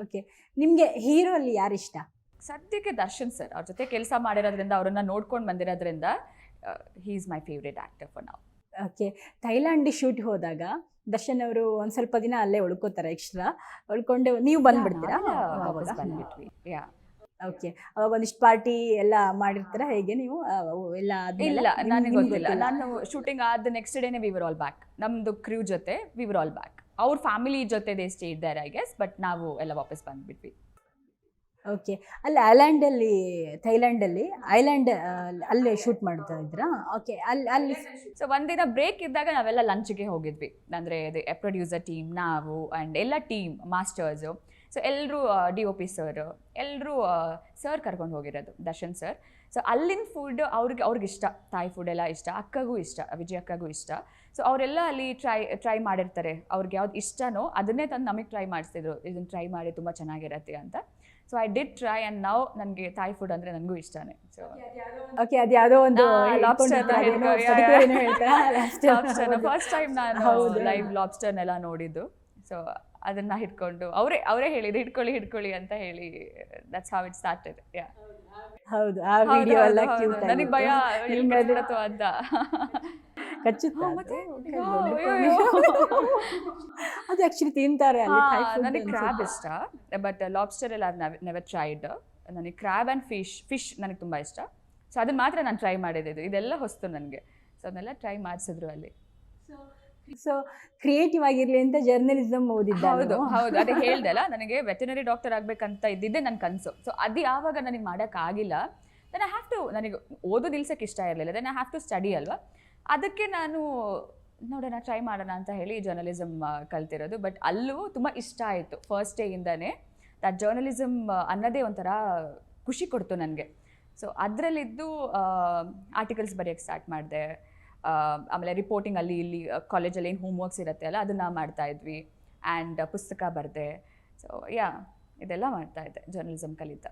Okay. ನಿಮಗೆ hero ಅಲ್ಲಿ ಯಾರು ಇಷ್ಟ? ಸದ್ಯಕ್ಕೆ ದರ್ಶನ್ ಸರ್ ಅವ್ರ ಜೊತೆ ಕೆಲಸ ಮಾಡಿರೋದ್ರಿಂದ ಅವ್ರನ್ನ ನೋಡ್ಕೊಂಡು ಬಂದಿರೋದ್ರಿಂದ he is my favourite actor for ನಾವು. ಓಕೆ. ಥೈಲ್ಯಾಂಡ್ ಶೂಟ್ ಹೋದಾಗ ದರ್ಶನ್ ಅವರು ಒಂದು ಸ್ವಲ್ಪ ದಿನ ಅಲ್ಲೇ ಉಳ್ಕೋತಾರೆ, ಎಕ್ಸ್ಟ್ರಾ ಉಳ್ಕೊಂಡು ನೀವು ಬಂದ್ಬಿಡ್ತೀರಾ? ವಾಪಸ್ ಬಂದ್ಬಿಟ್ವಿ. ಯಾ. ಓಕೆ. ಅವಾಗ ಒಂದಿಷ್ಟು ಪಾರ್ಟಿ ಎಲ್ಲ ಮಾಡಿರ್ತೀರಾ ಹೇಗೆ ನೀವು ಎಲ್ಲ? ಇಲ್ಲ, ನನಗೆ ಗೊತ್ತಿಲ್ಲ. ನಾನು ಶೂಟಿಂಗ್ ಆದ ನೆಕ್ಸ್ಟ್ ಡೇನೆ ವಿ ವರ್ ಆಲ್ ಬ್ಯಾಕ್. ನಮ್ದು ಕ್ರೂ ಜೊತೆ ವಿ ವರ್ ಆಲ್ ಬ್ಯಾಕ್. ಅವ್ರ ಫ್ಯಾಮಿಲಿ ಜೊತೆ ದೇ ಸ್ಟೇ ಇದ್ದಾರೆ ಐ ಗೆಸ್, ಬಟ್ ನಾವು ಎಲ್ಲ ವಾಪಸ್ ಬಂದ್ಬಿಟ್ವಿ. ಓಕೆ. ಅಲ್ಲಿ ಥೈಲ್ಯಾಂಡಲ್ಲಿ ಅಲ್ಲೇ ಶೂಟ್ ಮಾಡ್ತಾ ಇದ್ರಾ? ಓಕೆ. ಅಲ್ಲಿ ಸೊ ಒಂದಿನ ಬ್ರೇಕ್ ಇದ್ದಾಗ ನಾವೆಲ್ಲ ಲಂಚ್ಗೆ ಹೋಗಿದ್ವಿ. ಅಂದರೆ ಪ್ರೊಡ್ಯೂಸರ್ ಟೀಮ್, ನಾವು ಆ್ಯಂಡ್ ಎಲ್ಲ ಟೀಮ್ ಮಾಸ್ಟರ್ಸು. ಸೊ ಎಲ್ಲರೂ DOP ಸರ್, ಎಲ್ಲರೂ ಸರ್ ಕರ್ಕೊಂಡು ಹೋಗಿರೋದು, ದರ್ಶನ್ ಸರ್. ಸೊ ಅಲ್ಲಿನ ಫುಡ್ ಅವ್ರಿಗೆ ಇಷ್ಟ, ಥಾಯ್ ಫುಡ್ ಎಲ್ಲ ಇಷ್ಟ, ಅಕ್ಕಗೂ ಇಷ್ಟ, ವಿಜಯ್ ಅಕ್ಕಗೂ ಇಷ್ಟ. ಸೊ ಅವರೆಲ್ಲ ಅಲ್ಲಿ ಟ್ರೈ ಮಾಡಿರ್ತಾರೆ, ಅವ್ರಿಗೆ ಯಾವ್ದು ಇಷ್ಟನೋ ಅದನ್ನೇ ತಂದು ನಮಗೆ ಟ್ರೈ ಮಾಡಿಸ್ತಿದ್ರು, ಇದನ್ನು ಟ್ರೈ ಮಾಡಿ ತುಂಬ ಚೆನ್ನಾಗಿರತ್ತೆ ಅಂತ. So I did try and ನಾವು ನನಗೆ ಥಾಯ್ ಫುಡ್ ಅಂದರೆ ನನಗೂ ಇಷ್ಟನೇ. So okay. ಅದು ಯಾವುದೋ ಒಂದು ಲಾಬ್ಸ್ಟರ್ ಫಸ್ಟ್ ಟೈಮ್ ನಾನು ಲೈವ್ ಲಾಬ್ಸ್ಟರ್ನೆಲ್ಲ ನೋಡಿದ್ದು. ಸೊ ಅದನ್ನ ಹಿಡ್ಕೊಂಡು ಅವರೇ ಹೇಳಿದ್ರು ಹಿಡ್ಕೊಳ್ಳಿ ಅಂತ ಹೇಳಿ, ದಟ್ಸ್ ಹೌ ಇಟ್ ಸ್ಟಾರ್ಟೆಡ್. ಯಾ. ಹೌದು, ಆ ವಿಡಿಯೋ ಎಲ್ಲ ಕ್ಯೂಟ್ ಆಗಿ. ನನಗೆ ಭಯ ಕಚ್ಚಿಬಿಡತ್ತೋ ಅಂತ. ಕಚ್ಚುತ್ತಾ? ಅದು ಆಕ್ಚುಲಿ ತಿಂತಾರೆ ಅಲ್ಲಿ. ನನಗೆ ಕ್ರ್ಯಾಬ್ ಇಷ್ಟ, ಬಟ್ ಲಾಬ್ಸ್ಟರ್ ಎಲ್ಲ ನೆವರ್ ಟ್ರೈಡ್. ನನಗೆ ಕ್ರ್ಯಾಬ್ ಆ್ಯಂಡ್ ಫಿಶ್ ನನಗೆ ತುಂಬ ಇಷ್ಟ. ಸೊ ಅದನ್ನ ಮಾತ್ರ ನಾನು ಟ್ರೈ ಮಾಡಿದ್ದು, ಇದೆಲ್ಲ ಹೊಸ್ತು ನನಗೆ. ಸೊ ಅದನ್ನೆಲ್ಲ ಟ್ರೈ ಮಾಡಿಸಿದ್ರು ಅಲ್ಲಿ. ಸೊ ಕ್ರಿಯೇಟಿವ್ ಆಗಿರ್ಲಿ ಅಂತ ಜರ್ನಲಿಸಮ್ ಓದಿದ್ದ? ಹೌದು ಅದೇ ಹೇಳ್ದೆ ಅಲ್ಲ, ನನಗೆ ವೆಟನರಿ ಡಾಕ್ಟರ್ ಆಗಬೇಕಂತ ಇದ್ದಿದ್ದೆ ನನ್ನ ಕನಸು. ಸೊ ಅದು ಯಾವಾಗ ನನಗೆ ಮಾಡೋಕ್ಕಾಗಿಲ್ಲ, ದೆನ್ ಐ ಹ್ಯಾವ್ ಟು, ನನಗೆ ಓದು ನಿಲ್ಸೋಕ್ಕೆ ಇಷ್ಟ ಇರಲಿಲ್ಲ, then I have to study ಅಲ್ವಾ. ಅದಕ್ಕೆ ನಾನು ನೋಡೋಣ ಟ್ರೈ ಮಾಡೋಣ ಅಂತ ಹೇಳಿ ಜರ್ನಲಿಸಮ್ ಕಲ್ತಿರೋದು. ಬಟ್ ಅಲ್ಲೂ ತುಂಬ ಇಷ್ಟ ಆಯಿತು ಫಸ್ಟ್ ಡೇಯಿಂದನೇ. ದಟ್ ಜರ್ನಲಿಸಮ್ ಅನ್ನೋದೇ ಒಂಥರ ಖುಷಿ ಕೊಡ್ತು ನನಗೆ. ಸೊ ಅದರಲ್ಲಿದ್ದು ಆರ್ಟಿಕಲ್ಸ್ ಬರೆಯೋಕ್ಕೆ ಸ್ಟಾರ್ಟ್ ಮಾಡಿದೆ. ಆಮೇಲೆ ರಿಪೋರ್ಟಿಂಗ್ ಅಲ್ಲಿ ಇಲ್ಲಿ ಕಾಲೇಜಲ್ಲಿ ಏನು ಹೋಮ್ವರ್ಕ್ಸ್ ಇರುತ್ತೆ ಅಲ್ಲ, ಅದನ್ನು ಮಾಡ್ತಾಯಿದ್ವಿ. ಆ್ಯಂಡ್ ಪುಸ್ತಕ ಬರೆದೆ. ಸೊ ಇದೆಲ್ಲ ಮಾಡ್ತಾಯಿದ್ದೆ ಜರ್ನಲಿಸಮ್ ಕಲಿತಾ.